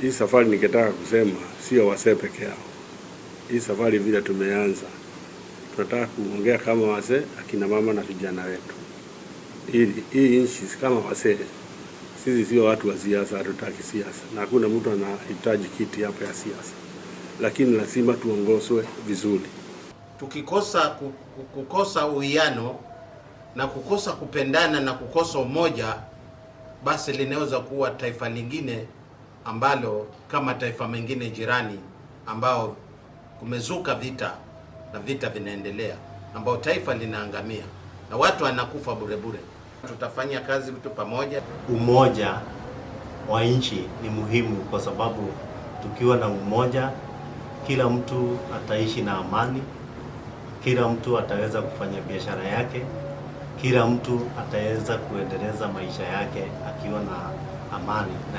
Hii safari ningetaka kusema sio wasee peke yao. Hii safari vile tumeanza, tunataka kuongea kama wasee, akina mama na vijana wetu. Hii nchi kama wasee, sisi sio watu wa siasa, hatutaki siasa. Na hakuna mtu anahitaji kiti hapa ya siasa. Lakini lazima tuongozwe vizuri. Kukosa uwiano na kukosa kupendana na kukosa umoja, basi linaweza kuwa taifa lingine ambalo kama taifa mengine jirani ambao kumezuka vita na vita vinaendelea, ambao taifa linaangamia na watu wanakufa bure bure. Tutafanya kazi tu pamoja. Umoja wa nchi ni muhimu kwa sababu tukiwa na umoja, kila mtu ataishi na amani, kila mtu ataweza kufanya biashara yake, kila mtu ataweza kuendeleza maisha yake akiwa na amani.